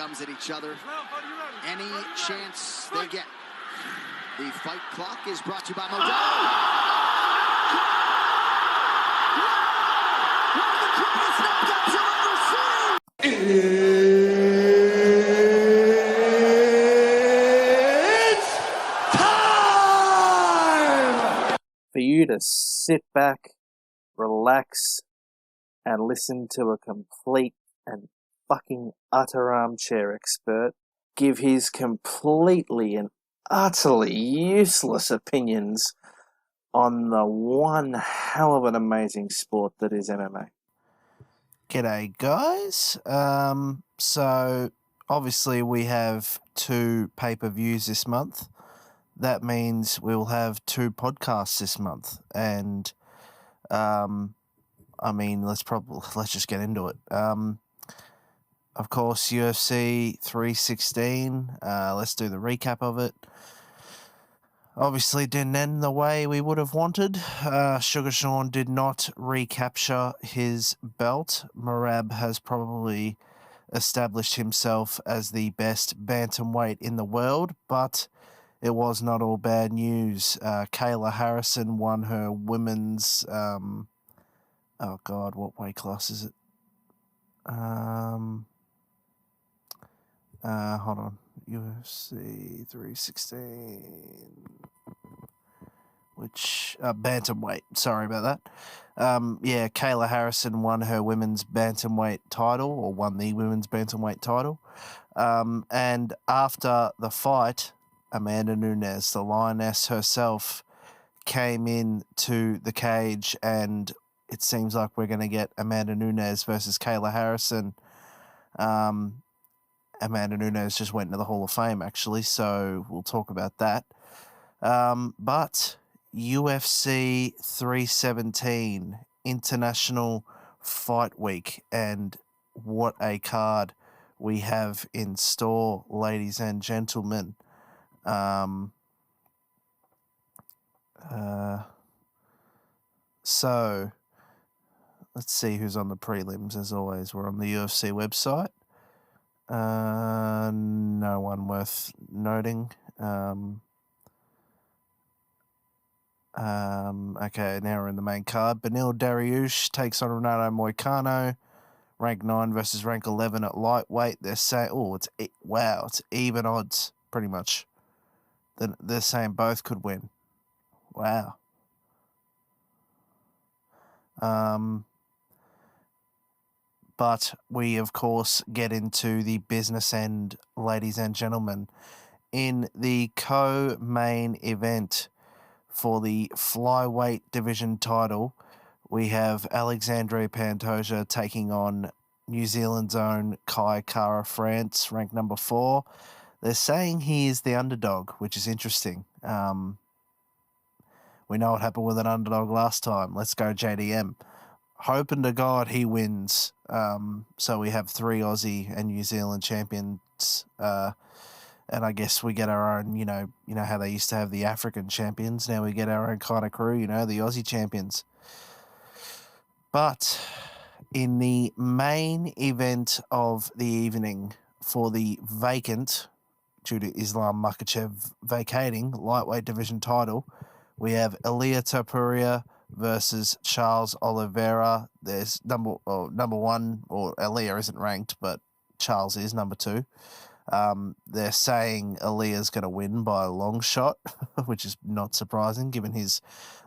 gums at each other any chance they get. The fight clock is brought to you by Modelo. It's time for you to sit back, relax, and listen to a complete and fucking utter armchair expert give his completely and utterly useless opinions on the one hell of an amazing sport that is MMA. G'day, guys. So obviously we have 2 pay-per-views this month. That means we'll have 2 podcasts this month, and let's just get into it. Of course, UFC 316. Let's do the recap of it. Obviously, didn't end the way we would have wanted. Suga Sean did not recapture his belt. Merab has probably established himself as the best bantamweight in the world, but it was not all bad news. Kayla Harrison won her women's... what weight class is it? Hold on. UFC 316, which bantamweight. Sorry about that. Kayla Harrison won her women's bantamweight title, or won the women's bantamweight title. And after the fight, Amanda Nunes, the lioness herself, came in to the cage, and it seems like we're going to get Amanda Nunes versus Kayla Harrison. Amanda Nunes just went into the Hall of Fame, actually, so we'll talk about that. But UFC 317, International Fight Week, and what a card we have in store, ladies and gentlemen. So, let's see who's on the prelims, as always. We're on the UFC website. No one worth noting. Okay, now we're in the main card. Beneil Dariush takes on Renato Moicano. Rank 9 versus rank 11 at lightweight. They're saying, it's even odds, pretty much. They're saying both could win. Wow. But we, of course, get into the business end, ladies and gentlemen. In the co-main event for the flyweight division title, we have Alexandre Pantoja taking on New Zealand's own Kai Kara France, ranked number 4. They're saying he is the underdog, which is interesting. We know what happened with an underdog last time. Let's go JDM. Hoping to God he wins. So we have 3 Aussie and New Zealand champions. And I guess we get our own, you know how they used to have the African champions. Now we get our own kind of crew, the Aussie champions. But in the main event of the evening for the vacant, due to Islam Makhachev vacating, lightweight division title, we have Ilia Topuria versus Charles Oliveira. There's number 1, or Ilia isn't ranked, but Charles is number 2. They're saying Ilia's going to win by a long shot, which is not surprising given his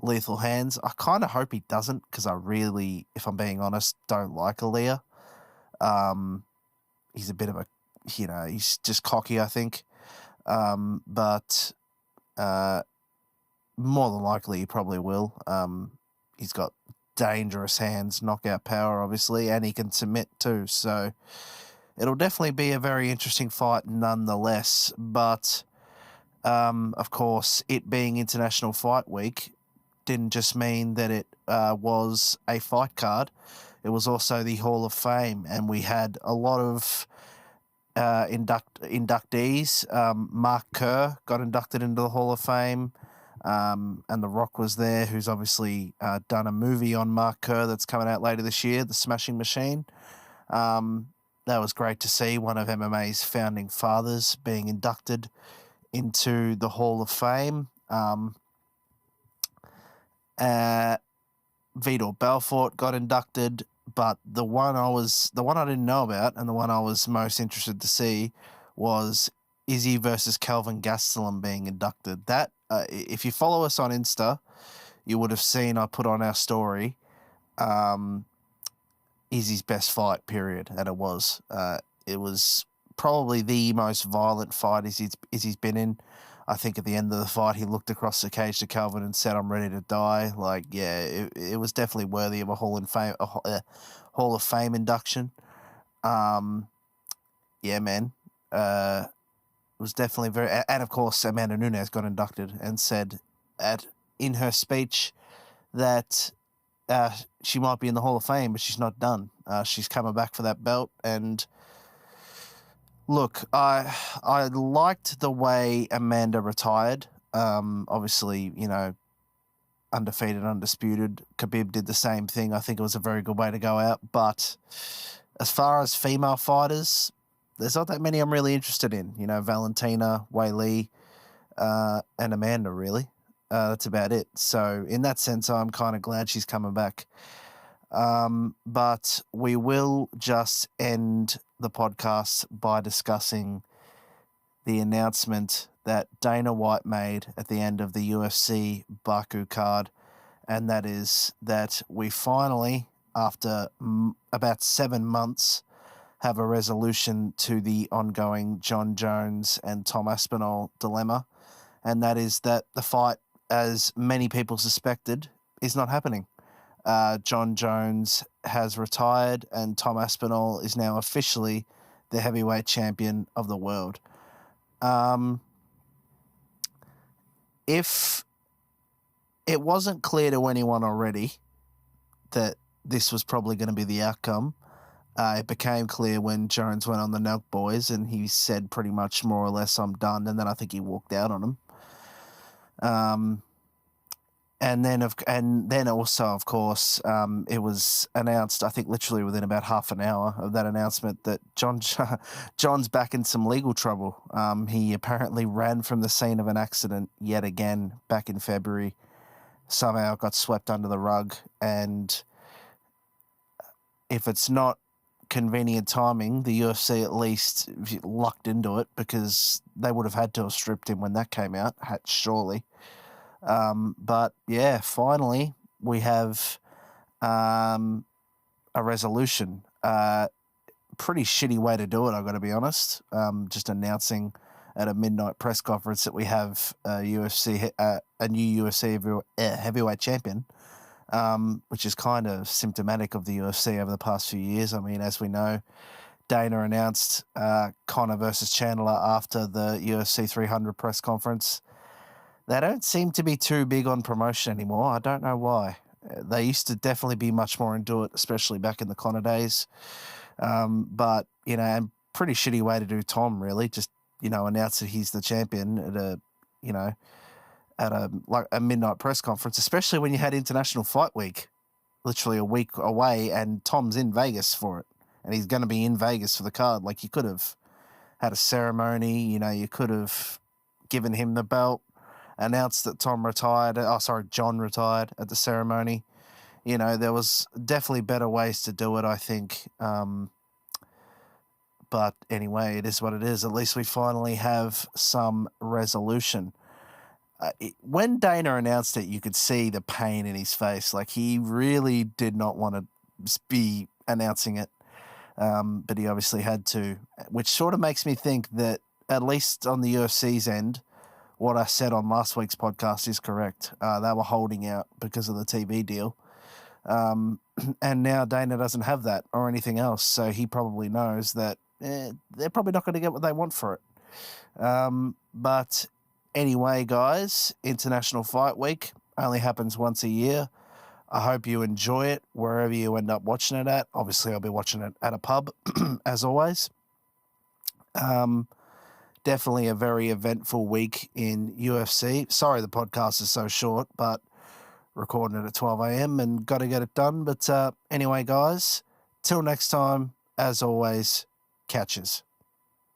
lethal hands. I kind of hope he doesn't, because I really, if I'm being honest, don't like Ilia. He's a bit of a, he's just cocky, I think. But more than likely he probably will. He's got dangerous hands, knockout power, obviously, and he can submit too. So it'll definitely be a very interesting fight nonetheless. But, of course, it being International Fight Week didn't just mean that it was a fight card. It was also the Hall of Fame, and we had a lot of inductees. Mark Kerr got inducted into the Hall of Fame. And The Rock was there, who's obviously done a movie on Mark Kerr that's coming out later this year, The Smashing Machine. that was great to see one of MMA's founding fathers being inducted into the Hall of Fame. Vitor Belfort got inducted, but the one I didn't know about and the one I was most interested to see was Izzy versus Kelvin Gastelum being inducted. That if you follow us on Insta, you would have seen I put on our story Izzy's best fight, period, and it was probably the most violent fight Izzy's been in. I think at the end of the fight, he looked across the cage to Kelvin and said, "I'm ready to die." Like, yeah, it was definitely worthy of a Hall of Fame induction. Yeah, man. It was definitely very... And, of course, Amanda Nunes got inducted and said in her speech that she might be in the Hall of Fame, but she's not done. She's coming back for that belt, and... Look, I liked the way Amanda retired. Obviously, undefeated, undisputed. Khabib did the same thing. I think it was a very good way to go out. But as far as female fighters, there's not that many I'm really interested in. Valentina, Wei Li, and Amanda, really. That's about it. So in that sense, I'm kind of glad she's coming back. But we will just end the podcast by discussing the announcement that Dana White made at the end of the UFC Baku card, and that is that we finally, after about 7 months, have a resolution to the ongoing Jon Jones and Tom Aspinall dilemma, and that is that the fight, as many people suspected, is not happening. Jon Jones has retired and Tom Aspinall is now officially the heavyweight champion of the world. If it wasn't clear to anyone already that this was probably going to be the outcome, it became clear when Jones went on the Nelk Boys and he said pretty much more or less, "I'm done," and then I think he walked out on him. And then also, of course, it was announced, I think literally within about half an hour of that announcement, that John's back in some legal trouble. He apparently ran from the scene of an accident yet again back in February. Somehow got swept under the rug. And if it's not convenient timing, the UFC at least lucked into it, because they would have had to have stripped him when that came out, surely. But yeah, finally we have a resolution. Pretty shitty way to do it, I've got to be honest. Just announcing at a midnight press conference that we have a new UFC heavyweight champion, which is kind of symptomatic of the UFC over the past few years. I mean, as we know, Dana announced Conor versus Chandler after the UFC 300 press conference. They don't seem to be too big on promotion anymore. I don't know why. They used to definitely be much more into it, especially back in the Conor days. But, and pretty shitty way to do Tom, really. Just, announce that he's the champion at a midnight press conference, especially when you had International Fight Week, literally a week away, and Tom's in Vegas for it. And he's going to be in Vegas for the card. Like, you could have had a ceremony, you could have given him the belt, announced that John retired at the ceremony. There was definitely better ways to do it, I think. But anyway, it is what it is. At least we finally have some resolution. When Dana announced it, you could see the pain in his face. Like, he really did not want to be announcing it. But he obviously had to, which sort of makes me think that, at least on the UFC's end, what I said on last week's podcast is correct. They were holding out because of the TV deal. And now Dana doesn't have that or anything else, so he probably knows that they're probably not going to get what they want for it. But anyway, guys, International Fight Week only happens once a year. I hope you enjoy it wherever you end up watching it at. Obviously, I'll be watching it at a pub, as always. Definitely a very eventful week in UFC. Sorry the podcast is so short, but recording it at 12 a.m. and got to get it done. But anyway, guys, till next time, as always, catches.